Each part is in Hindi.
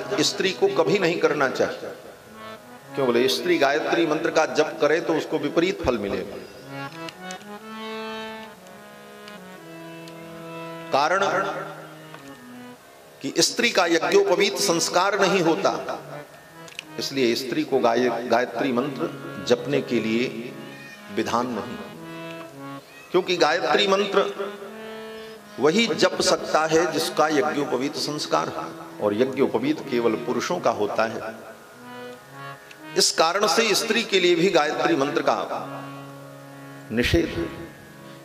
जप स्त्री को कभी नहीं करना चाहिए। क्यों बोले? स्त्री गायत्री मंत्र का जप करे तो उसको विपरीत फल मिलेगा। कारण कि स्त्री का यज्ञोपवीत संस्कार नहीं होता, इसलिए स्त्री को गायत्री मंत्र जपने के लिए विधान नहीं। क्योंकि गायत्री मंत्र वही जप सकता है जिसका यज्ञोपवीत संस्कार है, और यज्ञोपवीत केवल पुरुषों का होता है। इस कारण से स्त्री के लिए भी गायत्री मंत्र का निषेध है।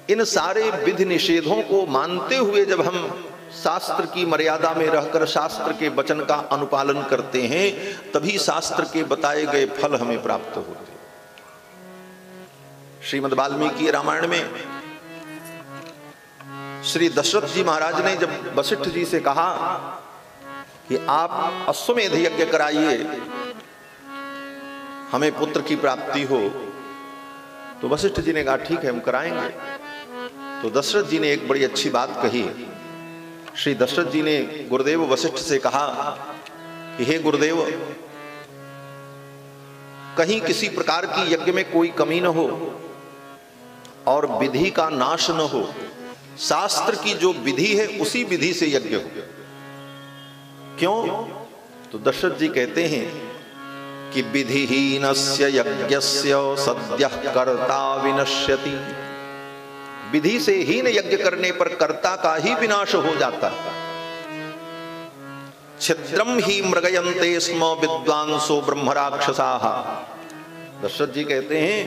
इन सारे विधि निषेधों को मानते हुए जब हम शास्त्र की मर्यादा में रहकर शास्त्र के वचन का अनुपालन करते हैं, तभी शास्त्र के बताए गए फल हमें प्राप्त होते हैं। श्रीमद् वाल्मीकि रामायण में श्री दशरथ जी महाराज ने जब वशिष्ठ जी से कहा कि आप अश्वमेध यज्ञ कराइए, हमें पुत्र की प्राप्ति हो, तो वशिष्ठ जी ने कहा ठीक है हम कराएंगे। तो दशरथ जी ने एक बड़ी अच्छी बात कही। श्री दशरथ जी ने गुरुदेव वशिष्ठ से कहा कि हे गुरुदेव, कहीं किसी प्रकार की यज्ञ में कोई कमी न हो और विधि का नाश न हो, शास्त्र की जो विधि है उसी विधि से यज्ञ हो। क्यों? तो दशरथ जी कहते हैं कि विधिहीनस्य यज्ञस्य सद्यः कर्ता विनश्यति। विधि से हीन यज्ञ करने पर कर्ता का ही विनाश हो जाता है। छिद्रम ही मृगयन्ते स्म विद्वांसो ब्रह्म राक्षसाः। दशरथ जी कहते हैं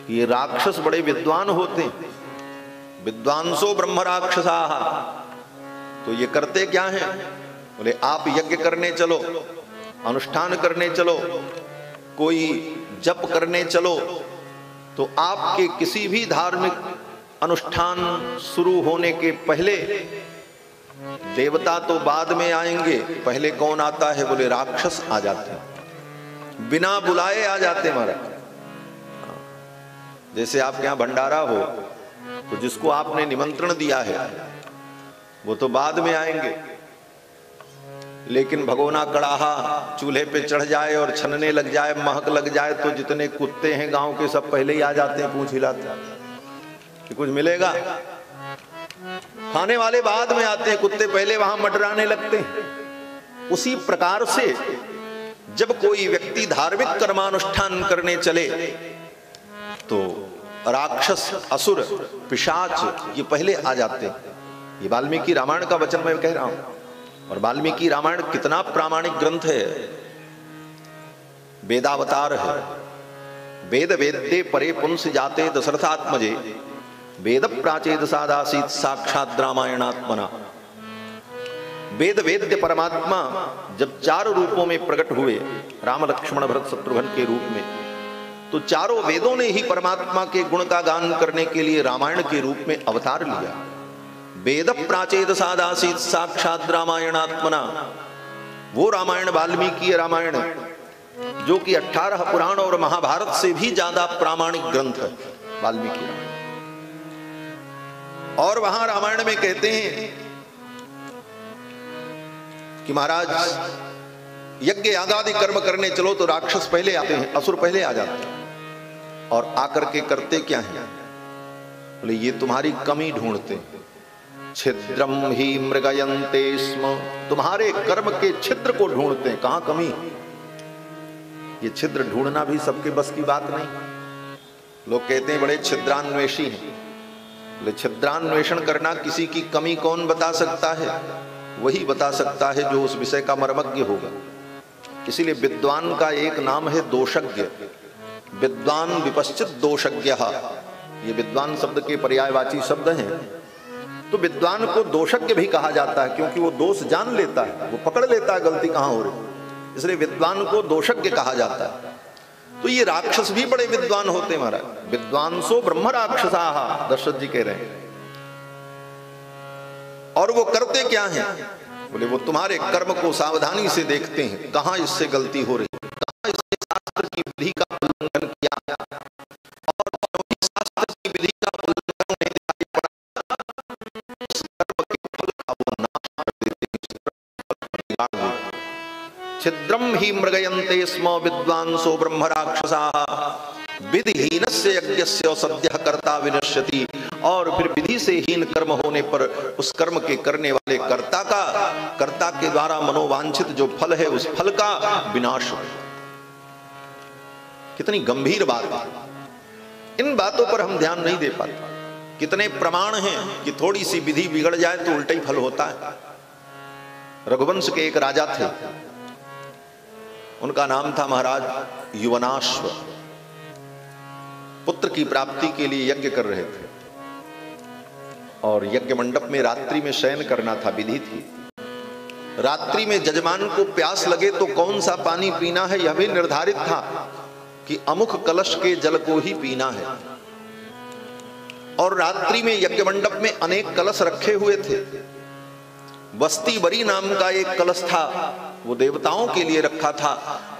कि ये राक्षस बड़े विद्वान होते हैं। विद्वांसो ब्रह्म राक्षसाः, तो ये करते क्या हैं? बोले आप यज्ञ करने चलो, अनुष्ठान करने चलो, कोई जप करने चलो, तो आपके किसी भी धार्मिक अनुष्ठान शुरू होने के पहले देवता तो बाद में आएंगे, पहले कौन आता है? बोले राक्षस आ जाते हैं, बिना बुलाए आ जाते हैं महाराज। जैसे आपके यहाँ भंडारा हो तो जिसको आपने निमंत्रण दिया है वो तो बाद में आएंगे, लेकिन भगोना कड़ाहा चूल्हे पे चढ़ जाए और छनने लग जाए, महक लग जाए, तो जितने कुत्ते हैं गांव के सब पहले ही आ जाते हैं पूंछ हिलाते कि कुछ मिलेगा। खाने वाले बाद में आते हैं, कुत्ते पहले वहां मटराने लगते हैं। उसी प्रकार से जब कोई व्यक्ति धार्मिक कर्मानुष्ठान करने चले तो राक्षस, असुर, पिशाच ये पहले आ जाते हैं। ये वाल्मीकि रामायण का वचन मैं कह रहा हूं। और वाल्मीकि रामायण कितना प्रामाणिक ग्रंथ है, वेदावतार है। वेद वेद्ये परे पुंस जाते दशरथात्मजे, वेद प्राचेद सादासीत साक्षात रामायणात्मना। वेद वेद्य परमात्मा जब 4 रूपों में प्रकट हुए, राम लक्ष्मण भरत शत्रुघ्न के रूप में, तो चारों वेदों ने ही परमात्मा के गुण का गान करने के लिए रामायण के रूप में अवतार लिया। वेद प्राचेद सादासीत साक्षात रामायणात्मना, वो रामायण वाल्मीकि रामायण जो कि 18 पुराण और महाभारत से भी ज्यादा प्रामाणिक ग्रंथ है वाल्मीकि रामायण। और वहां रामायण में कहते हैं कि महाराज यज्ञ यागादि कर्म करने चलो तो राक्षस पहले आते हैं, असुर पहले आ जाते हैं। और आकर के करते क्या हैं? बोले ये तुम्हारी कमी ढूंढते हैं। छिद्रम ही मृगयन्ते स्म, तुम्हारे कर्म के छिद्र को ढूंढते हैं, कहां कमी। ये छिद्र ढूंढना भी सबके बस की बात नहीं। लोग कहते हैं बड़े छिद्रान्वेषी हैं। बोले छिद्रान्वेषण करना किसी की कमी कौन बता सकता है? वही बता सकता है जो उस विषय का मर्मज्ञ होगा। इसीलिए विद्वान का एक नाम है दोषज्ञ। विद्वान विपश्चित दोषज्ञ, ये विद्वान शब्द के पर्यायवाची शब्द हैं। तो विद्वान को दोषज्ञ भी कहा जाता है, क्योंकि वो दोष जान लेता है, वो पकड़ लेता है गलती कहां हो रही, इसलिए विद्वान को दोषज्ञ कहा जाता है। तो ये राक्षस भी बड़े विद्वान होते महाराज। विद्वांसो ब्रह्म राक्षसाः, दशरथ जी कह रहे हैं। और वो करते क्या हैं? बोले वो तुम्हारे कर्म को सावधानी से देखते हैं, कहां इससे गलती हो रही है, कहां इससे शास्त्र की विधि का उल्लंघन किया, और शास्त्र की विधि का उल्लंघन नहीं दिखाई पड़ा, उस कर्म के फल का वो नाश कर देते हैं। छिद्रम ही मृगयन्ते स्म विद्वांसो ब्रह्म राक्षसाः विधिहीनस्य यज्ञस्य सद्यः कर्ता विनश्यति। और फिर विधि से हीन कर्म होने पर उस कर्म के करने वाले कर्ता के द्वारा मनोवांछित जो फल है उस फल का विनाश हो। कितनी गंभीर बात है। इन बातों पर हम ध्यान नहीं दे पाते। कितने प्रमाण हैं कि थोड़ी सी विधि बिगड़ जाए तो उल्टा ही फल होता है। रघुवंश के एक राजा थे, उनका नाम था महाराज युवनाश्व। पुत्र की प्राप्ति के लिए यज्ञ कर रहे थे और यज्ञ मंडप में रात्रि में शयन करना था, विधि थी। रात्रि में जजमान को प्यास लगे तो कौन सा पानी पीना है यह भी निर्धारित था कि अमुख कलश के जल को ही पीना है। और रात्रि में यज्ञ मंडप में अनेक कलश रखे हुए थे। वस्ती बरी नाम का एक कलश था, वो देवताओं के लिए रखा था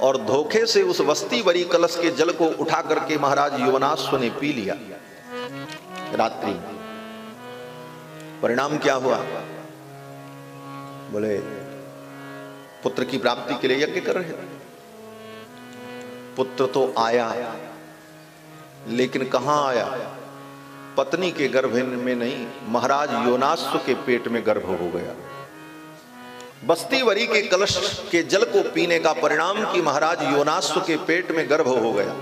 और धोखे से उस वस्ती बरी कलश के जल को उठा करके महाराज युवनाश्व ने पी लिया रात्रि में। परिणाम क्या हुआ? बोले पुत्र की प्राप्ति के लिए यज्ञ कर रहे थे। पुत्र तो आया, लेकिन कहां आया? पत्नी के गर्भ में नहीं, महाराज युवनाश्व के पेट में गर्भ हो गया। बस्ती वरी के कलश के जल को पीने का परिणाम कि महाराज युवनाश्व के पेट में गर्भ हो गया।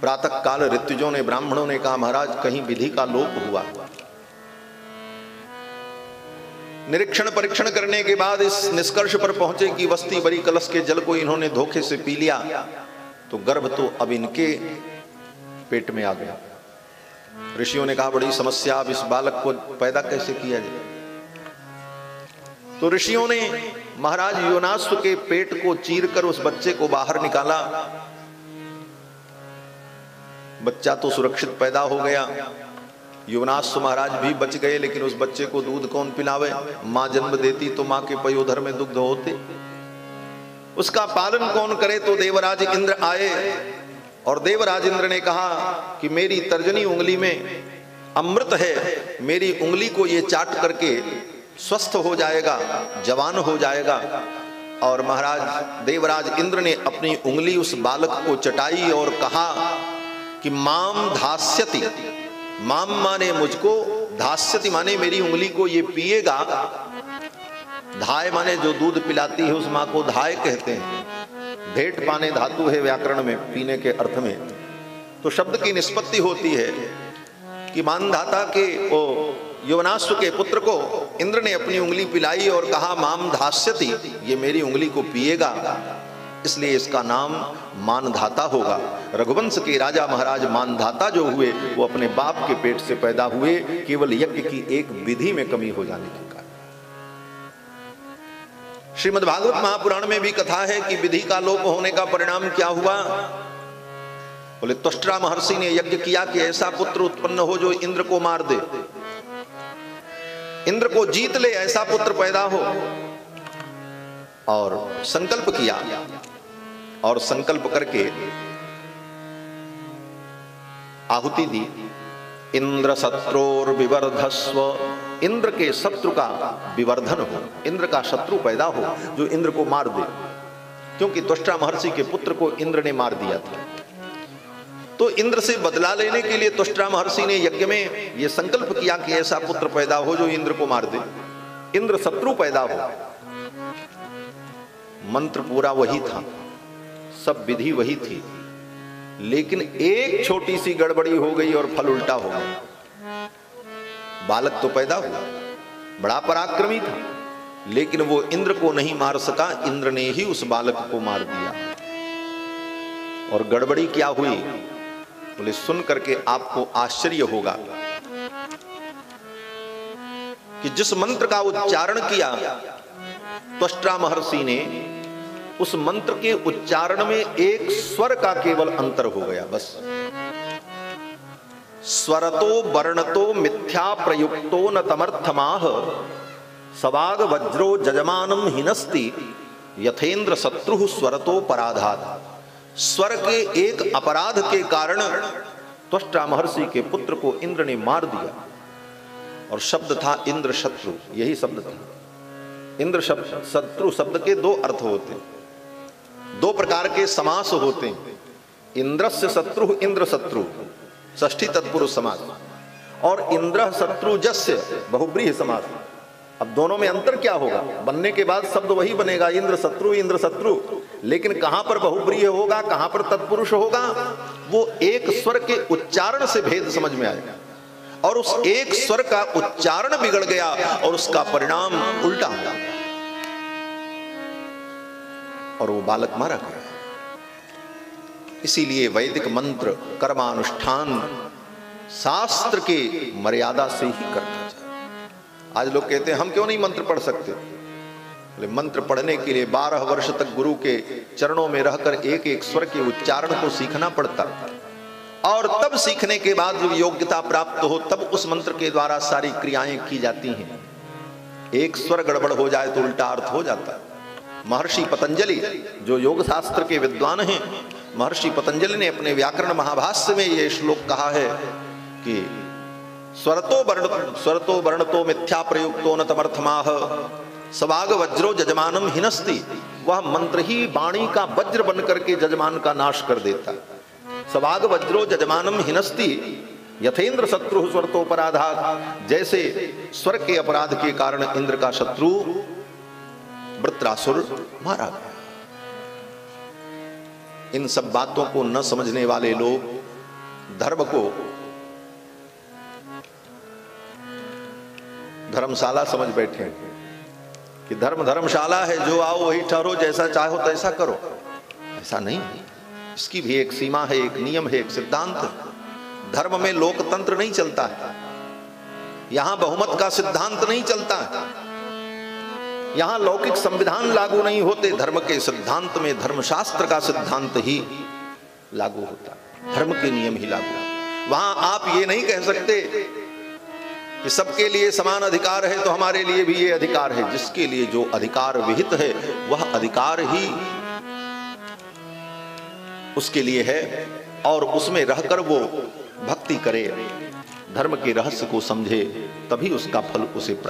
प्रातः काल ऋत्विजों ने, ब्राह्मणों ने कहा महाराज कहीं विधि का लोप हुआ। निरीक्षण परीक्षण करने के बाद इस निष्कर्ष पर पहुंचे कि बस्ती वरी कलश के जल को इन्होंने धोखे से पी लिया, तो गर्भ तो अब इनके पेट में आ गया। ऋषियों ने कहा बड़ी समस्या, अब इस बालक को पैदा कैसे किया जाए? तो ऋषियों ने महाराज युवनाश्व के पेट को चीरकर उस बच्चे को बाहर निकाला। बच्चा तो सुरक्षित पैदा हो गया। युवनाश्व महाराज भी बच गए, लेकिन उस बच्चे को दूध कौन पिलावे? मां जन्म देती तो मां के पयोधर में दुग्ध होते, उसका पालन कौन करे? तो देवराज इंद्र आए और देवराज इंद्र ने कहा कि मेरी तर्जनी उंगली में अमृत है, मेरी उंगली को ये चाट करके स्वस्थ हो जाएगा, जवान हो जाएगा। और महाराज देवराज इंद्र ने अपनी उंगली उस बालक को चटाई और कहा कि माम धास्यति, माम माने मुझको, धास्यति माने मेरी उंगली को ये पिएगा। धाय माने जो दूध पिलाती है उस मां को धाय कहते हैं। भेंट पाने धातु है व्याकरण में, पीने के अर्थ में। तो शब्द की निष्पत्ति होती है कि मानधाता के ओ युवनाश्व के पुत्र को इंद्र ने अपनी उंगली पिलाई और कहा माम धास्यति, ये मेरी उंगली को पिएगा, इसलिए इसका नाम मानधाता होगा। रघुवंश के राजा महाराज मानधाता जो हुए वो अपने बाप के पेट से पैदा हुए, केवल यज्ञ की एक विधि में कमी हो जाने के कारण। श्रीमद् भागवत महापुराण में भी कथा है कि विधि का लोप होने का परिणाम क्या हुआ। बोले त्वष्ट्रा महर्षि ने यज्ञ किया कि ऐसा पुत्र उत्पन्न हो जो इंद्र को मार दे, इंद्र को जीत ले, ऐसा पुत्र पैदा हो। और संकल्प किया और संकल्प करके आहुति दी। इंद्र शत्रुर विवर्धस्व, इंद्र के शत्रु का विवर्धन हो, इंद्र का शत्रु पैदा हो जो इंद्र को मार दे, क्योंकि त्वष्टा महर्षि के पुत्र को इंद्र ने मार दिया था। तो इंद्र से बदला लेने के लिए त्वष्टा महर्षि ने यज्ञ में यह संकल्प किया कि ऐसा पुत्र पैदा हो जो इंद्र को मार दे, इंद्र शत्रु पैदा हो। मंत्र पूरा वही था, सब विधि वही थी, लेकिन एक छोटी सी गड़बड़ी हो गई और फल उल्टा हो गया। बालक तो पैदा हुआ, बड़ा पराक्रमी था, लेकिन वो इंद्र को नहीं मार सका, इंद्र ने ही उस बालक को मार दिया। और गड़बड़ी क्या हुई बोले, सुन करके आपको आश्चर्य होगा कि जिस मंत्र का उच्चारण किया त्वष्टा महर्षि ने, उस मंत्र के उच्चारण में एक स्वर का केवल अंतर हो गया, बस। स्वरतो वर्णतो मिथ्या प्रयुक्तो न तमर्थमाह, सवाग वज्रो जजमानम हिनस्ति यथेंद्र शत्रु स्वरतो पराधात। स्वर के एक अपराध के कारण त्वष्टा महर्षि के पुत्र को इंद्र ने मार दिया, और शब्द था इंद्र शत्रु, यही शब्द था। इंद्र शब्द शत्रु शब्द के दो अर्थ होते हैं, दो प्रकार के समास होते हैं। इंद्रस्य शत्रु इंद्र शत्रु षष्ठी तत्पुरुष समास, और इंद्र शत्रु जस्य बहुब्रीहि समास। अब दोनों में अंतर क्या होगा? बनने के बाद शब्द वही बनेगा इंद्र शत्रु, लेकिन कहां पर बहुब्रीहि होगा, कहां पर तत्पुरुष होगा, वो एक स्वर के उच्चारण से भेद समझ में आएगा। और उस एक स्वर का उच्चारण बिगड़ गया और उसका परिणाम उल्टा हुआ और वो बालक मारा गया। इसीलिए वैदिक मंत्र कर्मानुष्ठान शास्त्र के मर्यादा से ही करना चाहिए। आज लोग कहते हैं हम क्यों नहीं मंत्र पढ़ सकते? मंत्र पढ़ने के लिए 12 वर्ष तक गुरु के चरणों में रहकर एक एक स्वर के उच्चारण को सीखना पड़ता, और तब सीखने के बाद जब योग्यता प्राप्त हो तब उस मंत्र के द्वारा सारी क्रियाएं की जाती हैं। एक स्वर गड़बड़ हो जाए तो उल्टा अर्थ हो जाता है। महर्षि पतंजलि जो योग शास्त्र के विद्वान हैं, महर्षि पतंजलि ने अपने व्याकरण महाभाष्य में यह श्लोक कहा है कि स्वरतो वर्णतो मिथ्या प्रयुक्तो न तमर्थमाह सवाग वज्रो जजमानम हिनस्ति। वह मंत्र ही वाणी का वज्र बनकर के जजमान का नाश कर देता। सवाग वज्रो जजमानम हिनस्ति यथेंद्र शत्रु स्वरतोपराधात्। जैसे स्वर के अपराध के कारण इंद्र का शत्रु वृत्रासुर मारा गया। इन सब बातों को न समझने वाले लोग धर्म को धर्मशाला समझ बैठे कि धर्म धर्मशाला है, जो आओ वही ठहरो, जैसा चाहो तैसा करो। ऐसा नहीं, इसकी भी एक सीमा है, एक नियम है, एक सिद्धांत। धर्म में लोकतंत्र नहीं चलता है, यहां बहुमत का सिद्धांत नहीं चलता है, यहां लौकिक संविधान लागू नहीं होते। धर्म के सिद्धांत में धर्मशास्त्र का सिद्धांत ही लागू होता है, धर्म के नियम ही लागू। वहां आप ये नहीं कह सकते कि सबके लिए समान अधिकार है तो हमारे लिए भी ये अधिकार है। जिसके लिए जो अधिकार विहित है वह अधिकार ही उसके लिए है, और उसमें रहकर वो भक्ति करे, धर्म के रहस्य को समझे, तभी उसका फल उसे प्राप्त